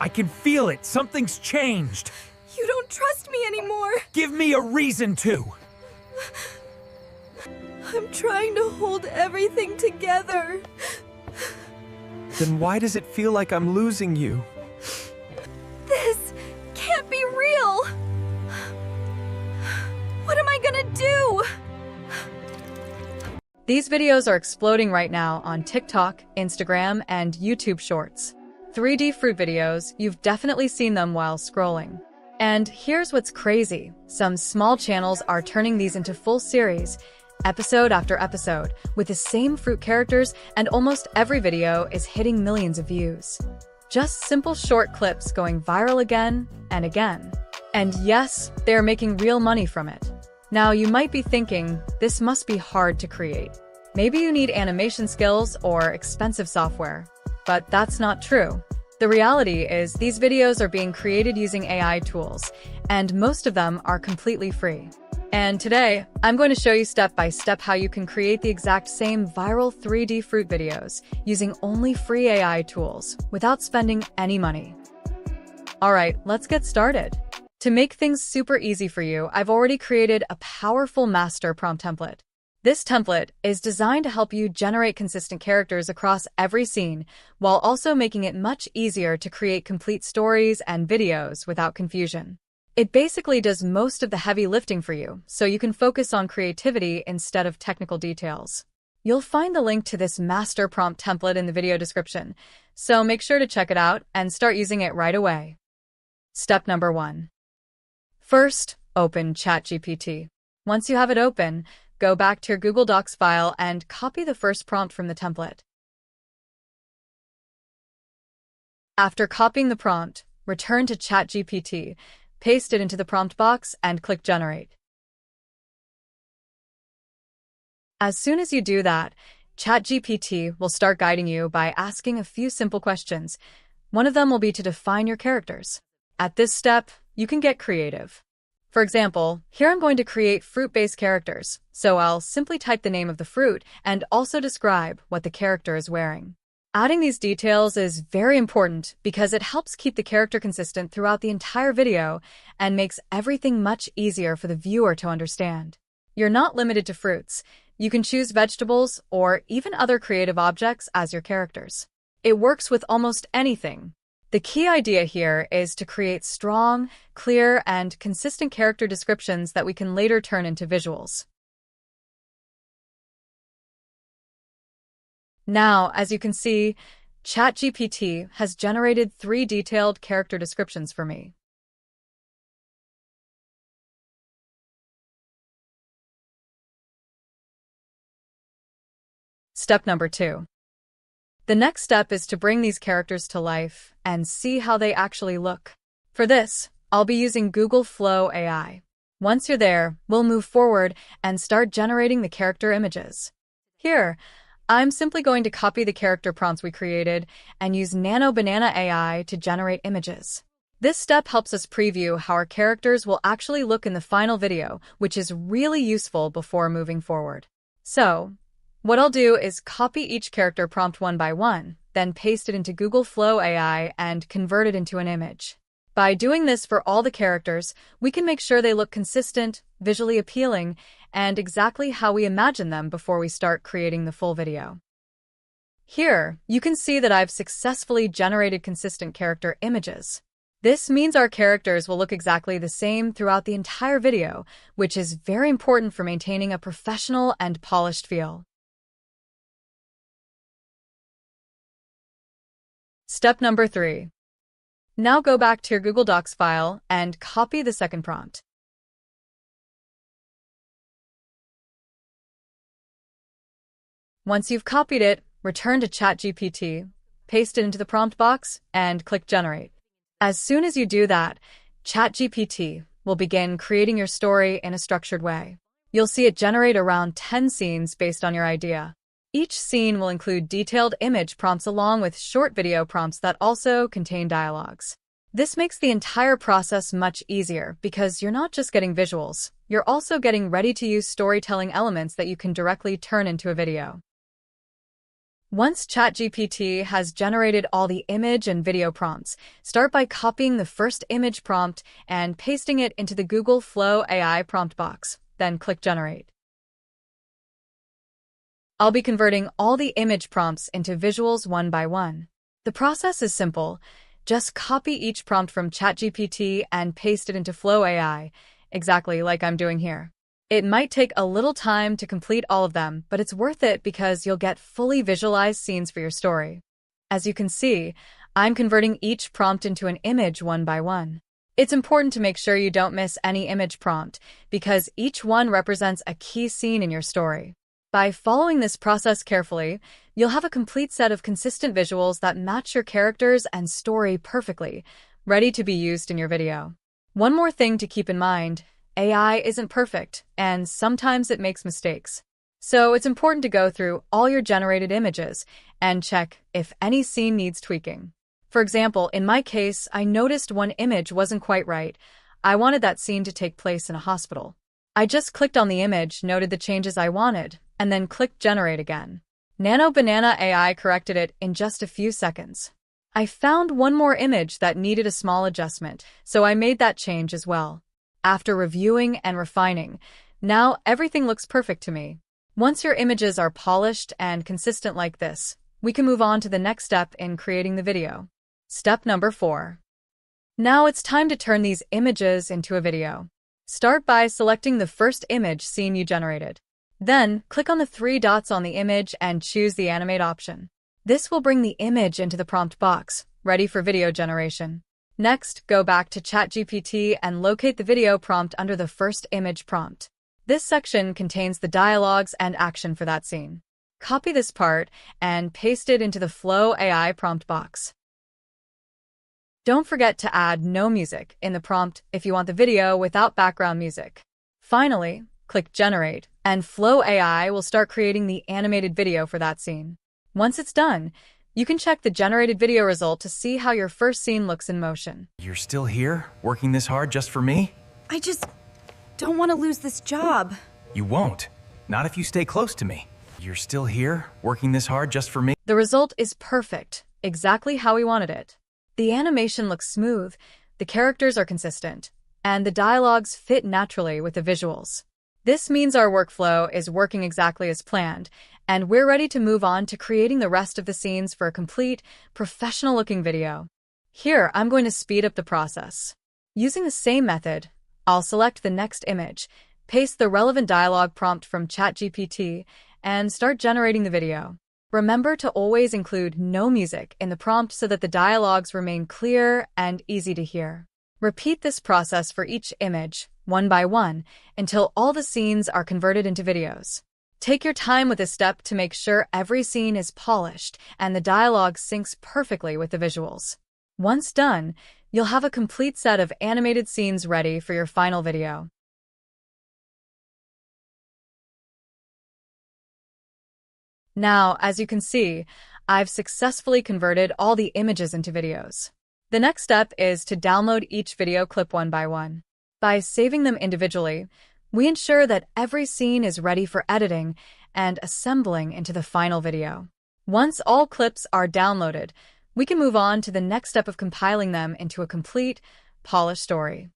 I can feel it. Something's changed. You don't trust me anymore. Give me a reason to. I'm trying to hold everything together. Then why does it feel like I'm losing you? This can't be real. What am I gonna do? These videos are exploding right now on TikTok, Instagram, and YouTube Shorts. 3D fruit videos, you've definitely seen them while scrolling. And here's what's crazy. Some small channels are turning these into full series, episode after episode, with the same fruit characters, and almost every video is hitting millions of views. Just simple short clips going viral again and again. And yes, they're making real money from it. Now you might be thinking, this must be hard to create. Maybe you need animation skills or expensive software. But that's not true. The reality is these videos are being created using AI tools, and most of them are completely free. And today, I'm going to show you step by step how you can create the exact same viral 3D fruit videos using only free AI tools without spending any money. Alright, let's get started. To make things super easy for you, I've already created a powerful master prompt template. This template is designed to help you generate consistent characters across every scene, while also making it much easier to create complete stories and videos without confusion. It basically does most of the heavy lifting for you, so you can focus on creativity instead of technical details. You'll find the link to this master prompt template in the video description, so make sure to check it out and start using it right away. Step number 1. First, open ChatGPT. Once you have it open, go back to your Google Docs file and copy the first prompt from the template. After copying the prompt, return to ChatGPT, paste it into the prompt box, and click Generate. As soon as you do that, ChatGPT will start guiding you by asking a few simple questions. One of them will be to define your characters. At this step, you can get creative. For example, here I'm going to create fruit-based characters, so I'll simply type the name of the fruit and also describe what the character is wearing. Adding these details is very important because it helps keep the character consistent throughout the entire video and makes everything much easier for the viewer to understand. You're not limited to fruits. You can choose vegetables or even other creative objects as your characters. It works with almost anything. The key idea here is to create strong, clear, and consistent character descriptions that we can later turn into visuals. Now, as you can see, ChatGPT has generated 3 detailed character descriptions for me. Step number 2. The next step is to bring these characters to life and see how they actually look. For this, I'll be using Google Flow AI. Once you're there, we'll move forward and start generating the character images. Here, I'm simply going to copy the character prompts we created and use Nano Banana AI to generate images. This step helps us preview how our characters will actually look in the final video, which is really useful before moving forward. So, what I'll do is copy each character prompt one by one, then paste it into Google Flow AI and convert it into an image. By doing this for all the characters, we can make sure they look consistent, visually appealing, and exactly how we imagine them before we start creating the full video. Here, you can see that I've successfully generated consistent character images. This means our characters will look exactly the same throughout the entire video, which is very important for maintaining a professional and polished feel. Step number 3. Now go back to your Google Docs file and copy the second prompt. Once you've copied it, return to ChatGPT, paste it into the prompt box, and click Generate. As soon as you do that, ChatGPT will begin creating your story in a structured way. You'll see it generate around 10 scenes based on your idea. Each scene will include detailed image prompts along with short video prompts that also contain dialogues. This makes the entire process much easier because you're not just getting visuals, you're also getting ready-to-use storytelling elements that you can directly turn into a video. Once ChatGPT has generated all the image and video prompts, start by copying the first image prompt and pasting it into the Google Flow AI prompt box. Then click Generate. I'll be converting all the image prompts into visuals one by one. The process is simple. Just copy each prompt from ChatGPT and paste it into Flow AI, exactly like I'm doing here. It might take a little time to complete all of them, but it's worth it because you'll get fully visualized scenes for your story. As you can see, I'm converting each prompt into an image one by one. It's important to make sure you don't miss any image prompt because each one represents a key scene in your story. By following this process carefully, you'll have a complete set of consistent visuals that match your characters and story perfectly, ready to be used in your video. One more thing to keep in mind: AI isn't perfect, and sometimes it makes mistakes. So it's important to go through all your generated images and check if any scene needs tweaking. For example, in my case, I noticed one image wasn't quite right. I wanted that scene to take place in a hospital. I just clicked on the image, noted the changes I wanted, and then clicked Generate again. Nano Banana AI corrected it in just a few seconds. I found one more image that needed a small adjustment, so I made that change as well. After reviewing and refining, now everything looks perfect to me. Once your images are polished and consistent like this, we can move on to the next step in creating the video. Step number 4. Now it's time to turn these images into a video. Start by selecting the first image scene you generated. Then, click on the 3 dots on the image and choose the Animate option. This will bring the image into the prompt box, ready for video generation. Next, go back to ChatGPT and locate the video prompt under the first image prompt. This section contains the dialogues and action for that scene. Copy this part and paste it into the Flow AI prompt box. Don't forget to add no music in the prompt if you want the video without background music. Finally, click Generate, and Flow AI will start creating the animated video for that scene. Once it's done, you can check the generated video result to see how your first scene looks in motion. You're still here, working this hard just for me? I just don't want to lose this job. You won't. Not if you stay close to me. You're still here, working this hard just for me? The result is perfect, exactly how we wanted it. The animation looks smooth, the characters are consistent, and the dialogues fit naturally with the visuals. This means our workflow is working exactly as planned, and we're ready to move on to creating the rest of the scenes for a complete, professional-looking video. Here, I'm going to speed up the process. Using the same method, I'll select the next image, paste the relevant dialogue prompt from ChatGPT, and start generating the video. Remember to always include no music in the prompt so that the dialogues remain clear and easy to hear. Repeat this process for each image, one by one, until all the scenes are converted into videos. Take your time with this step to make sure every scene is polished and the dialogue syncs perfectly with the visuals. Once done, you'll have a complete set of animated scenes ready for your final video. Now, as you can see, I've successfully converted all the images into videos. The next step is to download each video clip one by one. By saving them individually, we ensure that every scene is ready for editing and assembling into the final video. Once all clips are downloaded, we can move on to the next step of compiling them into a complete, polished story.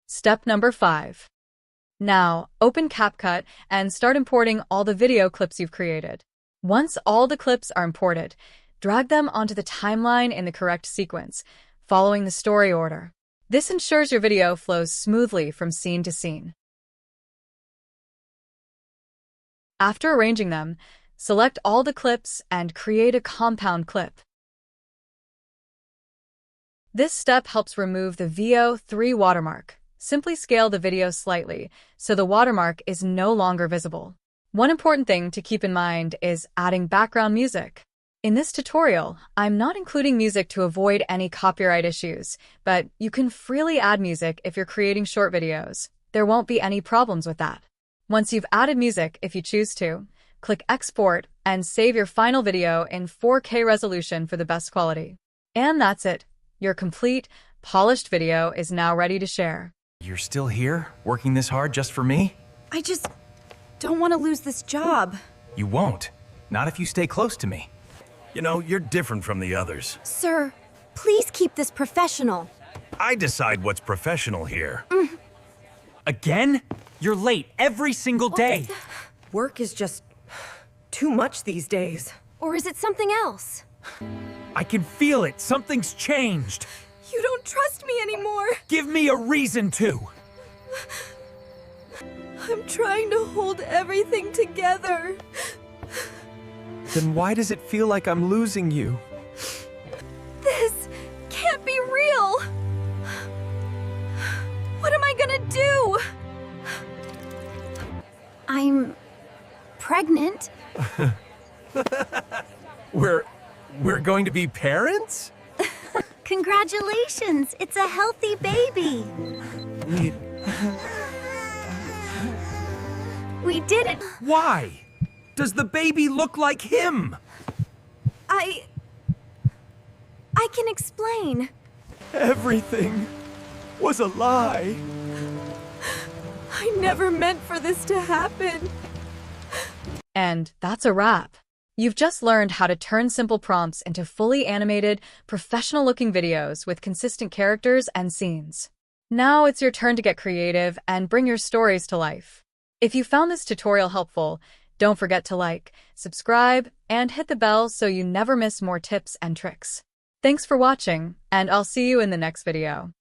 Step number 5. Now, open CapCut and start importing all the video clips you've created. Once all the clips are imported, drag them onto the timeline in the correct sequence, following the story order. This ensures your video flows smoothly from scene to scene. After arranging them, select all the clips and create a compound clip. This step helps remove the VO3 watermark. Simply scale the video slightly so the watermark is no longer visible. One important thing to keep in mind is adding background music. In this tutorial, I'm not including music to avoid any copyright issues, but you can freely add music if you're creating short videos. There won't be any problems with that. Once you've added music, if you choose to, click Export and save your final video in 4K resolution for the best quality. And that's it. Your complete, polished video is now ready to share. You're still here, working this hard just for me? I just don't want to lose this job. You won't. Not if you stay close to me. You know, you're different from the others. Sir, please keep this professional. I decide what's professional here. Again? You're late every single day. Work is just too much these days. Or is it something else? I can feel it. Something's changed. You don't trust me anymore. Give me a reason to. I'm trying to hold everything together. Then why does it feel like I'm losing you? This can't be real. What am I gonna do? I'm pregnant. We're going to be parents? Congratulations, it's a healthy baby. We did it. Why? Does the baby look like him? I can explain. Everything was a lie. I never meant for this to happen. And that's a wrap. You've just learned how to turn simple prompts into fully animated, professional-looking videos with consistent characters and scenes. Now it's your turn to get creative and bring your stories to life. If you found this tutorial helpful, don't forget to like, subscribe, and hit the bell so you never miss more tips and tricks. Thanks for watching, and I'll see you in the next video.